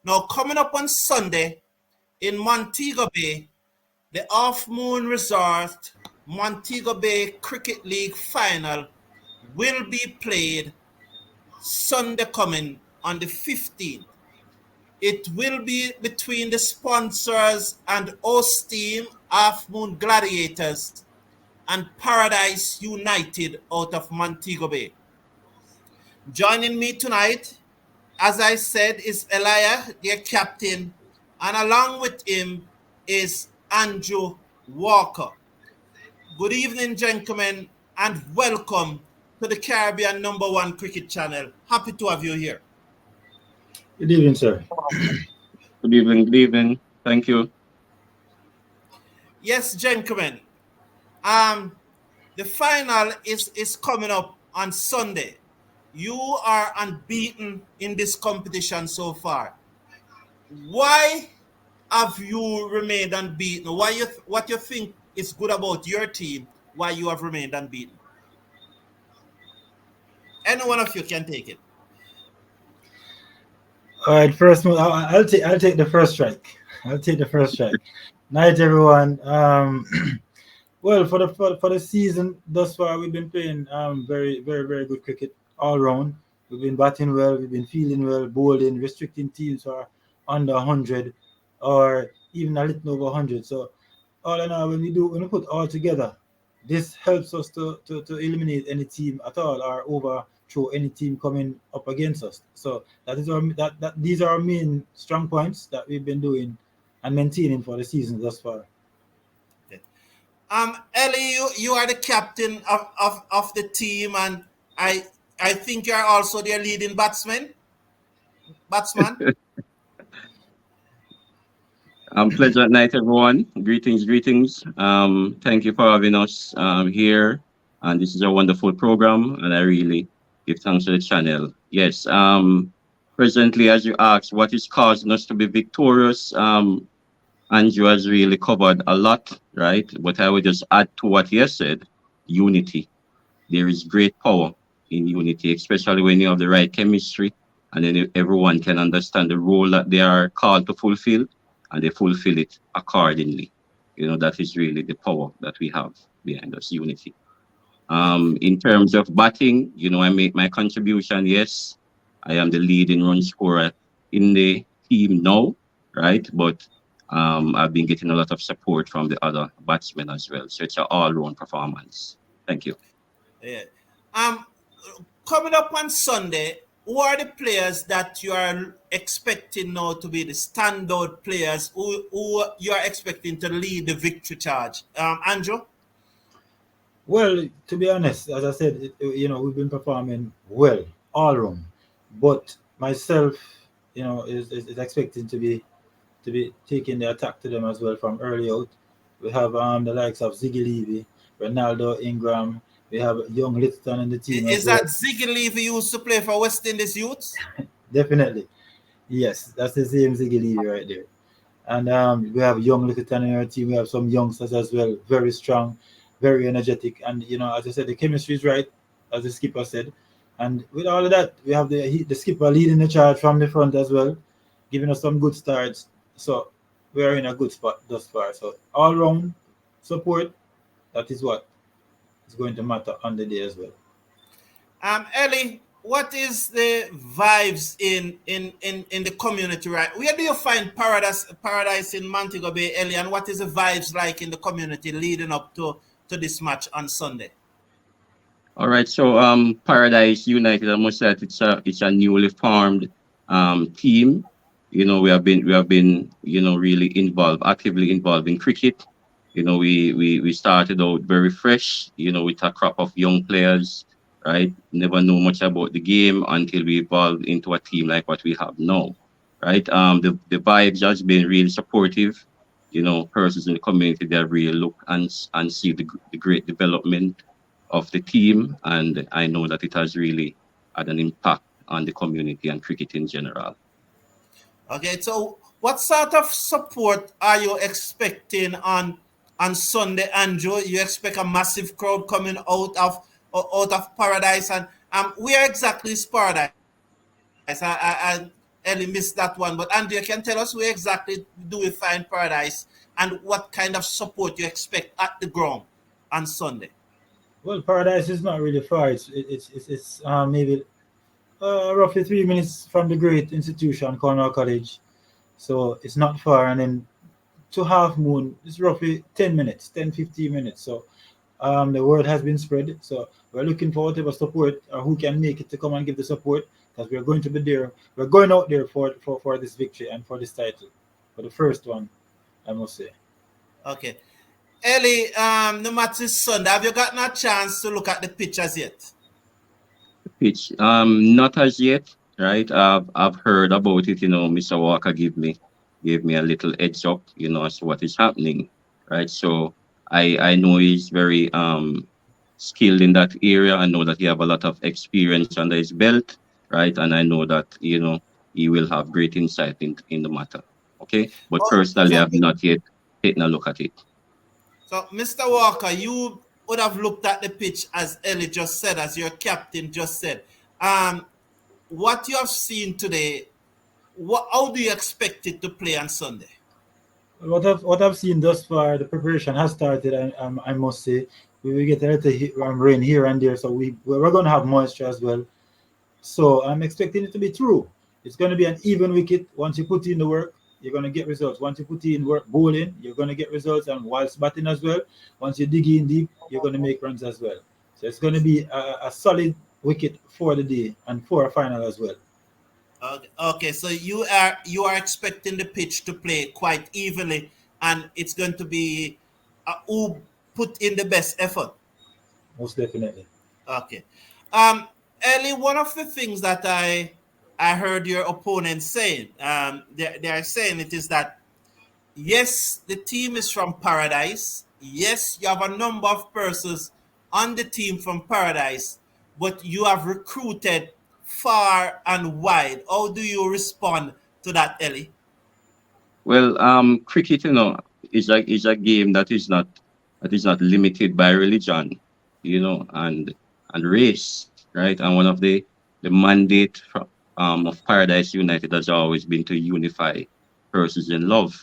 Now, coming up on Sunday in Montego Bay, the Half Moon Resort Montego Bay Cricket League final will be played Sunday coming on the 15th. It will be between the sponsors and host team Half Moon Gladiators and Paradise United out of Montego Bay. Joining me tonight, as I said, is Elijah, their captain, and along with him is Andrew Walker. Good evening, gentlemen, and welcome to the Caribbean #1 cricket channel. Happy to have you here. Good evening, sir. Good evening, good evening. Thank you. Yes, gentlemen. The final is coming up on Sunday. You are unbeaten in this competition so far. Why have you remained unbeaten? What you think is good about your team? Why you have remained unbeaten? Any one of you can take it. All right, first move. I'll take the first strike. I'll take the first strike. Night, everyone. Well, for the season thus far, we've been playing very very very good cricket all round. We've been batting well. We've been fielding well, bowling, restricting teams are under 100 or even a little over 100. So all in all, when we put all together, this helps us to eliminate any team at all or overthrow any team coming up against us. So these are our main strong points that we've been doing and maintaining for the season thus far. Ellie, you are the captain of the team, and I think you are also their leading batsman. Pleasant night, everyone. Greetings, greetings. Thank you for having us here. And this is a wonderful program, and I really give thanks to the channel. Yes, presently, as you asked, what is causing us to be victorious? Andrew has really covered a lot, right? But I would just add to what he has said, unity. There is great power in unity, especially when you have the right chemistry and then everyone can understand the role that they are called to fulfill and they fulfill it accordingly. That is really the power that we have behind us, unity. In terms of batting, I make my contribution. Yes, I am the leading run scorer in the team now, right? But I've been getting a lot of support from the other batsmen as well. So it's an all-round performance. Thank you. Yeah. Coming up on Sunday, who are the players that you are expecting now to be the standout players who you are expecting to lead the victory charge? Andrew? Well, to be honest, as I said, we've been performing well all round. But myself, is expecting to be taking the attack to them as well from early out. We have the likes of Ziggy Levy, Ronaldo Ingram. We have young Litton in the team Is as well. that Ziggy Levy used to play for West Indies Youths? Definitely, yes, that's the same Ziggy Levy right there. And we have young Litton in our team. We have some youngsters as well, very strong, very energetic, and as I said, the chemistry is right, as the skipper said. And with all of that, we have the skipper leading the charge from the front as well, giving us some good starts. So we are in a good spot thus far. So all round support, that is what is going to matter on the day as well. Ellie, what is the vibes in the community, right? Where do you find paradise in Montego Bay, Ellie, and what is the vibes like in the community leading up to this match on Sunday? All right. So Paradise United, I must say that it's a newly formed team. We have been really actively involved in cricket. We started out very fresh, with a crop of young players, right? Never know much about the game until we evolved into a team like what we have now, right? The vibes has been really supportive. Persons in the community that really look and see the great development of the team, and I know that it has really had an impact on the community and cricket in general. Okay, so what sort of support are you expecting on Sunday, Andrew? You expect a massive crowd coming out of Paradise, and where exactly is Paradise? Ellie missed that one. But Andrea, can tell us where exactly do we find Paradise and what kind of support you expect at the ground on Sunday? Well, Paradise is not really far. It's maybe roughly 3 minutes from the great institution, Cornwall College. So it's not far. And then to Half Moon, it's roughly 10 minutes, 10-15 minutes. So the word has been spread. So we're looking for whatever support or who can make it to come and give the support because we're going to be there. We're going out there for this victory and for this title. For the first one, I must say. Okay. Ellie, the match is Sunday. Have you gotten a chance to look at the pictures yet? Pitch. Not as yet, right? I've heard about it. Mr. Walker gave me a little heads up, as to what is happening, right? So I know he's very skilled in that area. I know that he have a lot of experience under his belt, right? And I know that he will have great insight in the matter. Okay, but Oh, personally, I've not yet taken a look at it. so, Mr. Walker, you would have looked at the pitch as Ellie just said, as your captain just said. Um, what you have seen today, how do you expect it to play on Sunday? What I've seen thus far, the preparation has started. I must say, we will get a little rain here and there, so we're going to have moisture as well. So I'm expecting it to be true. It's going to be an even wicket. Once you put in the work, you're going to get results. Once you put in work bowling, you're going to get results. And whilst batting as well, once you dig in deep, you're going to make runs as well. So it's going to be a solid wicket for the day and for a final as well. Okay, so you are expecting the pitch to play quite evenly, and it's going to be who put in the best effort. Most definitely. Okay. Ellie, one of the things that I heard your opponent saying, they are saying it is that yes, the team is from Paradise. Yes, you have a number of persons on the team from Paradise, but you have recruited far and wide. How do you respond to that, Ellie? Well, cricket, is a game that is not limited by religion, and race, right? And one of the mandate of Paradise United has always been to unify persons in love,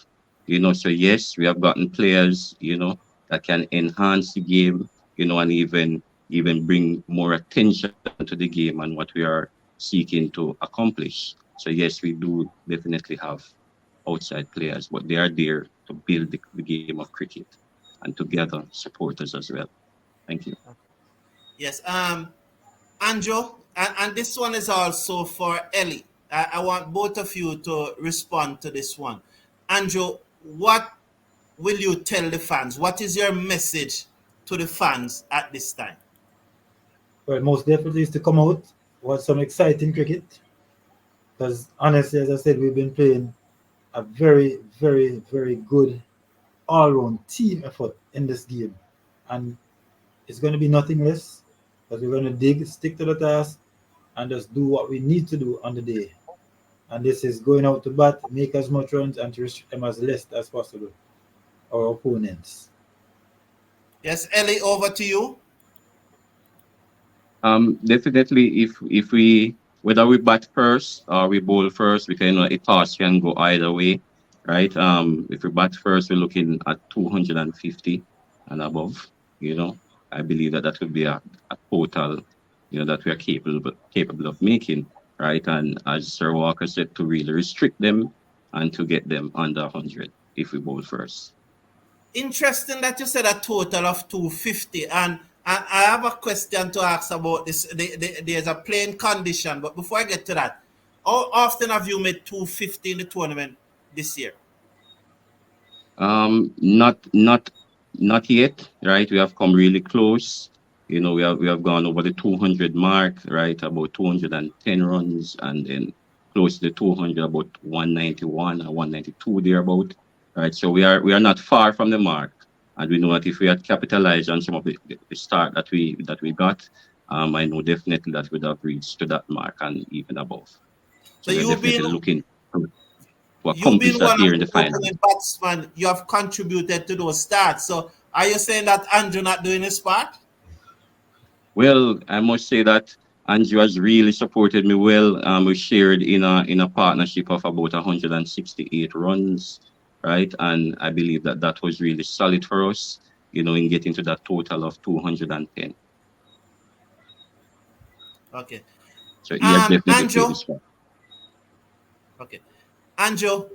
So yes, we have gotten players, that can enhance the game, and even bring more attention to the game and what we are seeking to accomplish. So yes, we do definitely have outside players, but they are there to build the game of cricket and together support us as well. Thank you. Yes. Andrew, and this one is also for Ellie. I want both of you to respond to this one. Andrew, what will you tell the fans? What is your message to the fans at this time? Well, most definitely is to come out, watch some exciting cricket. Because honestly, as I said, we've been playing a very, very, very good all-round team effort in this game, and it's going to be nothing less. Because we're going to dig, stick to the task, and just do what we need to do on the day. And this is going out to bat, make as much runs, and to restrict them as less as possible. Our opponents. Yes, Ellie, over to you. Definitely, if we whether we bat first or we bowl first, we can a toss can go either way, right? If we bat first, we're looking at 250 and above. You know, I believe that that would be a total, that we are capable of making, right? And as Sir Walker said, to really restrict them and to get them under 100 if we bowl first. Interesting that you said a total of 250. And I have a question to ask about this. There's a playing condition, but before I get to that, how often have you made 250 in the tournament this year? Not yet, right? We have come really close. We have gone over the 200 mark, right? About 210 runs, and then close to the 200, about 191 or 192 thereabout, right? So we are not far from the mark, and we know that if we had capitalized on some of the start that we got, I know definitely that we'd have reached to that mark and even above. So So we're definitely looking to you've accomplish been that one of here in the the final. opening batsmen. You have contributed to those starts. So are you saying that Andrew not doing his part? Well, I must say that Andrew has really supported me well. We shared in a partnership of about 168 runs, right? And I believe that that was really solid for us, in getting to that total of 210. Okay. So he has definitely played Anjo, his part. okay. Anjo,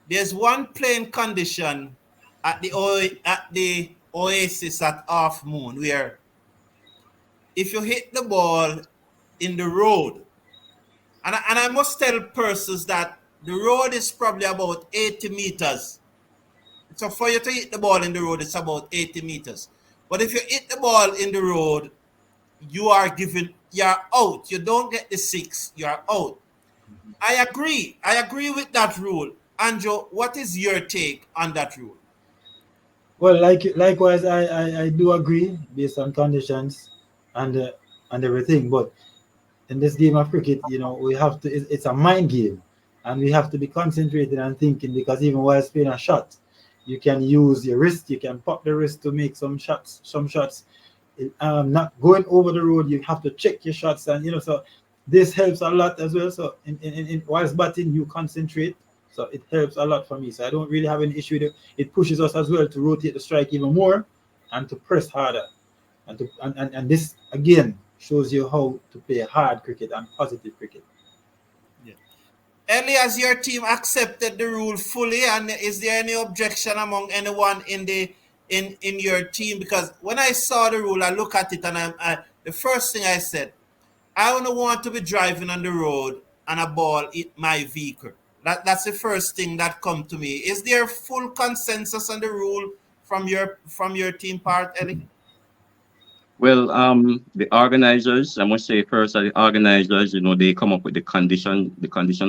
there's one playing condition at the Oasis at Half Moon where if you hit the ball in the road, and I must tell persons that the road is probably about 80 meters. So for you to hit the ball in the road, it's about 80 meters. But if you hit the ball in the road, you're out. You don't get the six, you're out. I agree with that rule. Anjo, what is your take on that rule? Well, likewise, I do agree based on conditions and and everything. But in this game of cricket, we have to. It's a mind game, and we have to be concentrated and thinking because even while playing a shot, you can use your wrist. You can pop the wrist to make some shots. Some shots, not going over the road. You have to check your shots, and so this helps a lot as well. So in whilst batting, you concentrate. So it helps a lot for me. So I don't really have any issue with it. It pushes us as well to rotate the strike even more and to press harder. And this again shows you how to play hard cricket and positive cricket. Yeah. Ellie, has your team accepted the rule fully, and is there any objection among anyone in your team? Because when I saw the rule, I look at it and the first thing I said, I don't want to be driving on the road and a ball hit my vehicle. That's the first thing that come to me. Is there full consensus on the rule from your team part, Ellie? Well, the organizers, I must say first, the organizers, they come up with the condition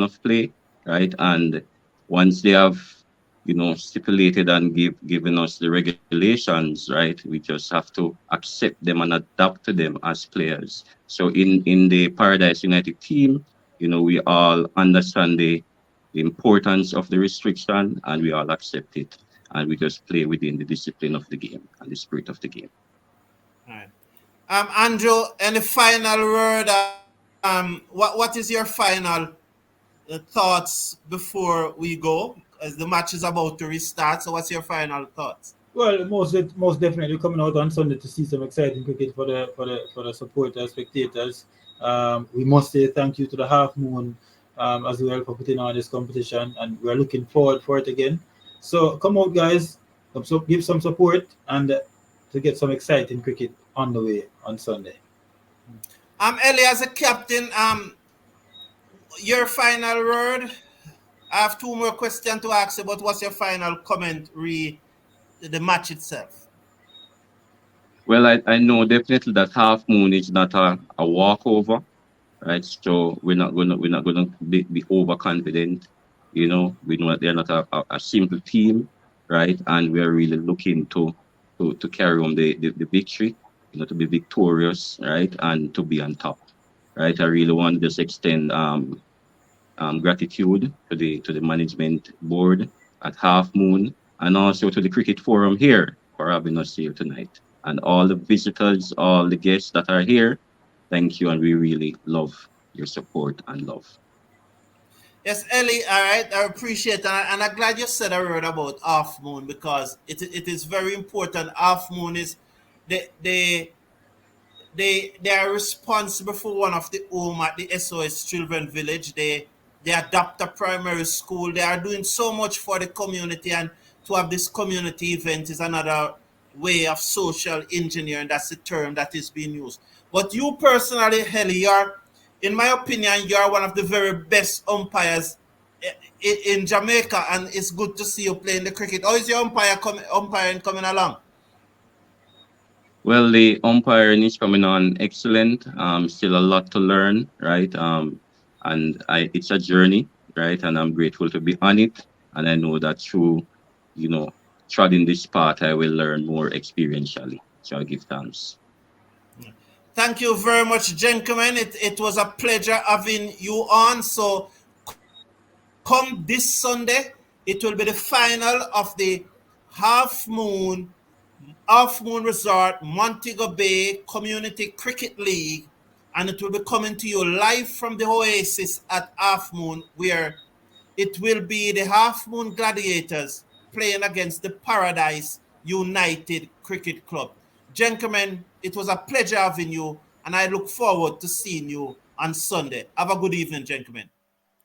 of play, right? And once they have, stipulated and given us the regulations, right? We just have to accept them and adapt to them as players. So in the Paradise United team, we all understand the importance of the restriction and we all accept it. And we just play within the discipline of the game and the spirit of the game. All right. Andrew, any final word? What is your final thoughts before we go? As the match is about to restart, so what's your final thoughts? Well, most definitely coming out on Sunday to see some exciting cricket for the supporters, spectators. We must say thank you to the Half Moon as well for putting on this competition, and we're looking forward for it again. So come out, guys, give some support and to get some exciting cricket on the way on Sunday. Ellie, as a captain, your final word. I have two more questions to ask you, but what's your final comment re the match itself? Well, I know definitely that Half Moon is not a walkover, right? So we're not gonna be overconfident. We know that they're not a simple team, right? And we're really looking to carry on the victory, to be victorious, right? And to be on top, right? I really want to just extend gratitude to the management board at Half Moon and also to the Cricket Forum here for having us here tonight. And all the visitors, all the guests that are here, thank you. And we really love your support and love. Yes, Ellie, all right, I appreciate it. And I'm glad you said a word about Half Moon because it is very important. Half Moon is the they are responsible for one of the home at the SOS Children Village. They adopt a primary school. They are doing so much for the community, and to have this community event is another way of social engineering. That's the term that is being used. But you personally, Helly, in my opinion, you are one of the very best umpires in Jamaica, and it's good to see you playing the cricket. How is your umpiring coming along? Well, the umpiring is coming on excellent. Still a lot to learn, right? And it's a journey, right? And I'm grateful to be on it. And I know that through, you know, treading this path, I will learn more experientially. So I give thanks. Thank you very much, gentlemen. It was a pleasure having you on. So, come this Sunday, it will be the final of the Half Moon Half Moon Resort Montego Bay Community Cricket League and it will be coming to you live from the Oasis at Half Moon, where it will be the Half Moon Gladiators playing against the Paradise United Cricket Club. Gentlemen, it was a pleasure having you, and I look forward to seeing you on Sunday. Have a good evening, gentlemen.